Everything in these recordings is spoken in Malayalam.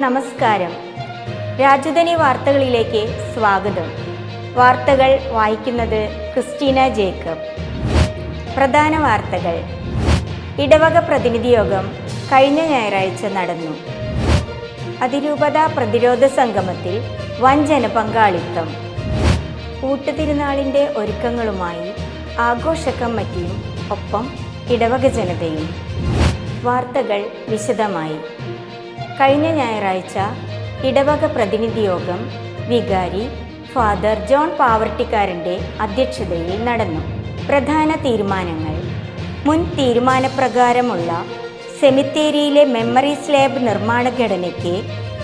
നമസ്കാരം. രാജധാനി വാർത്തകളിലേക്ക് സ്വാഗതം. വാർത്തകൾ വായിക്കുന്നത് ക്രിസ്റ്റീന ജേക്കബ്. പ്രധാന വാർത്തകൾ. ഇടവക പ്രതിനിധി യോഗം കഴിഞ്ഞ ഞായറാഴ്ച നടന്നു. അതിരൂപത പ്രതിരോധ സംഗമത്തിൽ വൻ ജനപങ്കാളിത്തം. ഊട്ടുതിരുനാളിൻ്റെ ഒരുക്കങ്ങളുമായി ആഘോഷ കമ്മിറ്റിയും ഒപ്പം ഇടവക ജനതയും. വാർത്തകൾ വിശദമായി. കഴിഞ്ഞ ഞായറാഴ്ച ഇടവക പ്രതിനിധി യോഗം വികാരി ഫാദർ ജോൺ പാവർട്ടിക്കാരൻ്റെ അധ്യക്ഷതയിൽ നടന്നു. പ്രധാന തീരുമാനങ്ങൾ. മുൻ തീരുമാനപ്രകാരമുള്ള സെമിത്തേരിയിലെ മെമ്മറി സ്ലാബ് നിർമ്മാണ ഘടനയ്ക്ക്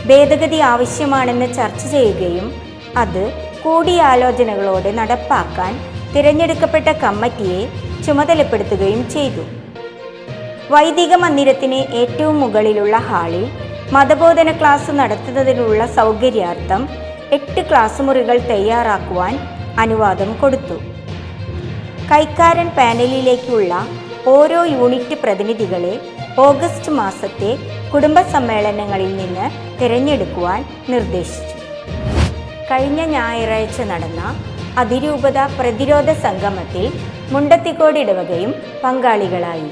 ഭേദഗതി ആവശ്യമാണെന്ന് ചർച്ച ചെയ്യുകയും അത് കൂടിയാലോചനകളോടെ നടപ്പാക്കാൻ തിരഞ്ഞെടുക്കപ്പെട്ട കമ്മിറ്റിയെ ചുമതലപ്പെടുത്തുകയും ചെയ്തു. വൈദിക മന്ദിരത്തിന് ഏറ്റവും മുകളിലുള്ള ഹാളിൽ മതബോധന ക്ലാസ് നടത്തുന്നതിനുള്ള സൗകര്യാർത്ഥം 8 ക്ലാസ് മുറികൾ തയ്യാറാക്കുവാൻ അനുവാദം കൊടുത്തു. കൈക്കാരൻ പാനലിലേക്കുള്ള ഓരോ യൂണിറ്റ് പ്രതിനിധികളെ ഓഗസ്റ്റ് മാസത്തെ കുടുംബ സമ്മേളനങ്ങളിൽ നിന്ന് തിരഞ്ഞെടുക്കുവാൻ നിർദ്ദേശിച്ചു. കഴിഞ്ഞ ഞായറാഴ്ച നടന്ന അതിരൂപത പ്രതിരോധ സംഗമത്തിൽ മുണ്ടത്തിക്കോട് ഇടവകയും പങ്കാളികളായി.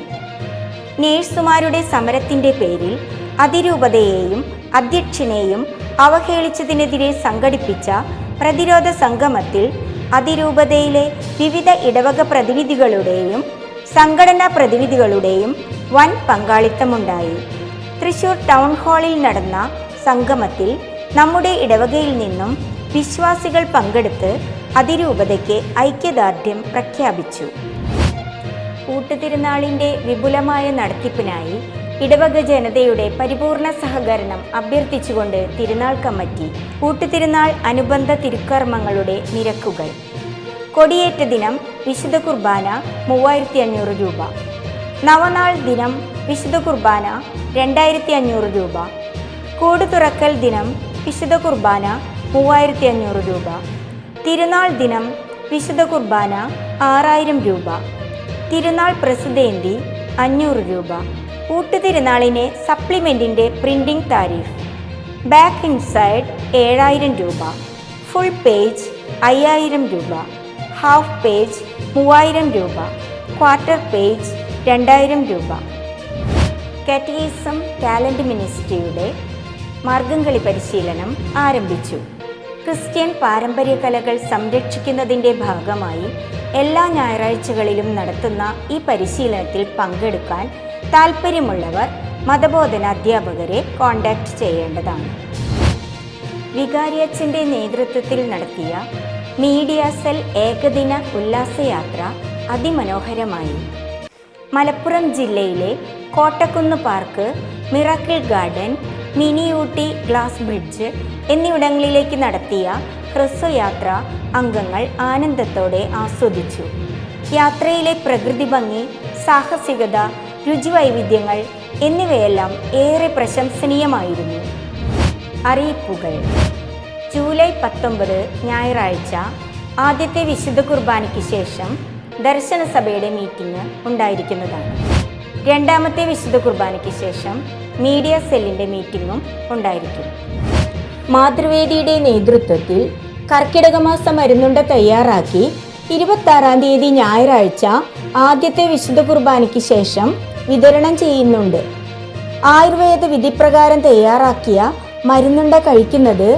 നേഴ്സുമാരുടെ സമരത്തിൻ്റെ പേരിൽ അതിരൂപതയെയും അധ്യക്ഷനെയും അവഹേളിച്ചതിനെതിരെ സംഘടിപ്പിച്ച പ്രതിരോധ സംഗമത്തിൽ അതിരൂപതയിലെ വിവിധ ഇടവക പ്രതിനിധികളുടെയും സംഘടനാ പ്രതിനിധികളുടെയും വൻ പങ്കാളിത്തമുണ്ടായി. തൃശൂർ ടൗൺ ഹാളിൽ നടന്ന സംഗമത്തിൽ നമ്മുടെ ഇടവകയിൽ നിന്നും വിശ്വാസികൾ പങ്കെടുത്ത് അതിരൂപതയ്ക്ക് ഐക്യദാർഢ്യം പ്രഖ്യാപിച്ചു. ഊട്ടുതിരുനാളിൻ്റെ വിപുലമായ നടത്തിപ്പിനായി ഇടവക ജനതയുടെ പരിപൂർണ സഹകരണം അഭ്യർത്ഥിച്ചുകൊണ്ട് തിരുനാൾ കമ്മിറ്റി. ഊട്ടുതിരുനാൾ അനുബന്ധ തിരുക്കർമ്മങ്ങളുടെ നിരക്കുകൾ. കൊടിയേറ്റ ദിനം വിശുദ്ധ കുർബാന 3500 രൂപ. നവനാൾ ദിനം വിശുദ്ധ കുർബാന 2500 രൂപ. കൂട് തുറക്കൽ ദിനം വിശുദ്ധ കുർബാന 3500 രൂപ. തിരുനാൾ ദിനം വിശുദ്ധ കുർബാന 6000 രൂപ. തിരുനാൾ പ്രസിദ്ധേന്തി 500 രൂപ. ഊട്ടുതിരുനാളിന് സപ്ലിമെൻറ്റിൻ്റെ പ്രിൻറ്റിംഗ് താരിഫ്. ബാക്ക് ഇൻസൈഡ് 7000 രൂപ. ഫുൾ പേജ് 5000 രൂപ. ഹാഫ് പേജ് 3000 രൂപ. ക്വാർട്ടർ പേജ് 2000 രൂപ. കാറ്റഗിസം ടാലൻറ്റ് മിനിസ്ട്രിയുടെ മാർഗംകളി പരിശീലനം ആരംഭിച്ചു. ക്രിസ്ത്യൻ പാരമ്പര്യ കലകൾ സംരക്ഷിക്കുന്നതിൻ്റെ ഭാഗമായി എല്ലാ ഞായറാഴ്ചകളിലും നടത്തുന്ന ഈ പരിശീലനത്തിൽ പങ്കെടുക്കാൻ താൽപ്പര്യമുള്ളവർ മതബോധന അധ്യാപകരെ കോൺടാക്റ്റ് ചെയ്യേണ്ടതാണ്. വികാരിയച്ഛൻ്റെ നേതൃത്വത്തിൽ നടത്തിയ മീഡിയ സെൽ ഏകദിന ഉല്ലാസയാത്ര അതിമനോഹരമായി. മലപ്പുറം ജില്ലയിലെ Kottakkunnu park, miracle garden, mini Ooty glass bridge എന്നിവിടങ്ങളിലേക്ക് നടത്തിയ ഹ്രസ്വയാത്ര അംഗങ്ങൾ ആനന്ദത്തോടെ ആസ്വദിച്ചു. യാത്രയിലെ പ്രകൃതി ഭംഗി, സാഹസികത, രുചിവൈവിധ്യങ്ങൾ എന്നിവയെല്ലാം ഏറെ പ്രശംസനീയമായിരുന്നു. അറിയിപ്പുകൾ. ജൂലൈ 19 ഞായറാഴ്ച ആദ്യത്തെ വിശുദ്ധ കുർബാനയ്ക്ക് ശേഷം ദർശന സഭയുടെ മീറ്റിംഗ് ഉണ്ടായിരിക്കുന്നതാണ്. രണ്ടാമത്തെ വിശുദ്ധ കുർബാനയ്ക്ക് ശേഷം മീഡിയ സെല്ലിൻ്റെ മീറ്റിംഗും ഉണ്ടായിരിക്കും. മാതൃവേദിയുടെ നേതൃത്വത്തിൽ കർക്കിടക മാസം മരുന്നുണ്ട തയ്യാറാക്കി 26-ാം തീയതി ഞായറാഴ്ച ആദ്യത്തെ വിശുദ്ധ കുർബാനയ്ക്ക് ശേഷം വിതരണം ചെയ്യുന്നുണ്ട്. ആയുർവേദ വിധിപ്രകാരം തയ്യാറാക്കിയ മരുന്നുണ്ട കഴിക്കുന്നത്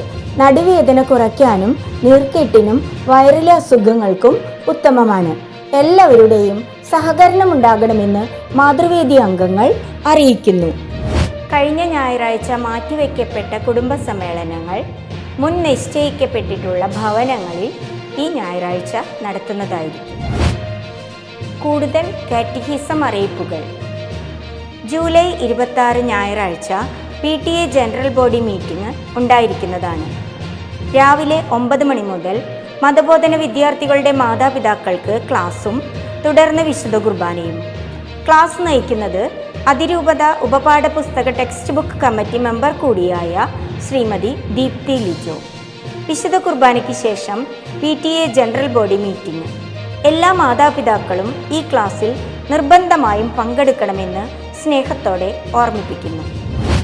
നടുവേദന കുറയ്ക്കാനും നീർക്കെട്ടിനും വയറിലെ അസുഖങ്ങൾക്കും ഉത്തമമാണ്. എല്ലാവരുടെയും സഹകരണമുണ്ടാകണമെന്ന് മാതൃവേദി അംഗങ്ങൾ അറിയിക്കുന്നു. കഴിഞ്ഞ ഞായറാഴ്ച മാറ്റിവെക്കപ്പെട്ട കുടുംബ സമ്മേളനങ്ങൾ മുൻ നിശ്ചയിക്കപ്പെട്ടിട്ടുള്ള ഭവനങ്ങളിൽ ഈ ഞായറാഴ്ച നടത്തുന്നതായിരിക്കും. കൂടുതൽ കാറ്റഗിസം അറിയിപ്പുകൾ. ജൂലൈ 26 ഞായറാഴ്ച PTA ജനറൽ ബോഡി മീറ്റിംഗ് ഉണ്ടായിരിക്കുന്നതാണ്. രാവിലെ 9 മണി മുതൽ മതബോധന വിദ്യാർത്ഥികളുടെ മാതാപിതാക്കൾക്ക് ക്ലാസും തുടർന്ന് വിശുദ്ധ കുർബാനയും. ക്ലാസ് നയിക്കുന്നത് അതിരൂപത ഉപപാഠപുസ്തക ടെക്സ്റ്റ് ബുക്ക് കമ്മിറ്റി മെമ്പർ കൂടിയായ ശ്രീമതി ദീപ്തി ലിജോ. വിശുദ്ധ കുർബാനയ്ക്ക് ശേഷം PTA ജനറൽ ബോഡി മീറ്റിംഗ്. എല്ലാ മാതാപിതാക്കളും ഈ ക്ലാസ്സിൽ നിർബന്ധമായും പങ്കെടുക്കണമെന്ന് സ്നേഹത്തോടെ ഓർമ്മിപ്പിക്കുന്നു.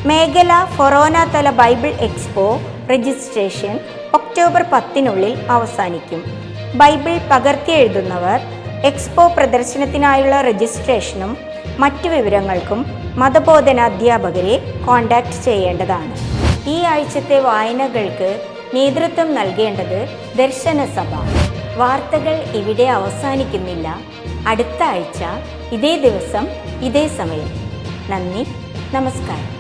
മേഖല ഫൊറോന തല ബൈബിൾ എക്സ്പോ രജിസ്ട്രേഷൻ ഒക്ടോബർ 10 അവസാനിക്കും. ബൈബിൾ പകർത്തി എഴുതുന്നവർ എക്സ്പോ പ്രദർശനത്തിനായുള്ള രജിസ്ട്രേഷനും മറ്റു വിവരങ്ങൾക്കും മതബോധനാധ്യാപകരെ കോൺടാക്റ്റ് ചെയ്യേണ്ടതാണ്. ഈ ആഴ്ചത്തെ വായനകൾക്ക് നേതൃത്വം നൽകേണ്ടത് ദർശനസഭ. വാർത്തകൾ ഇവിടെ അവസാനിക്കുന്നില്ല. അടുത്ത ആഴ്ച ഇതേ ദിവസം ഇതേ സമയം. നന്ദി, നമസ്കാരം.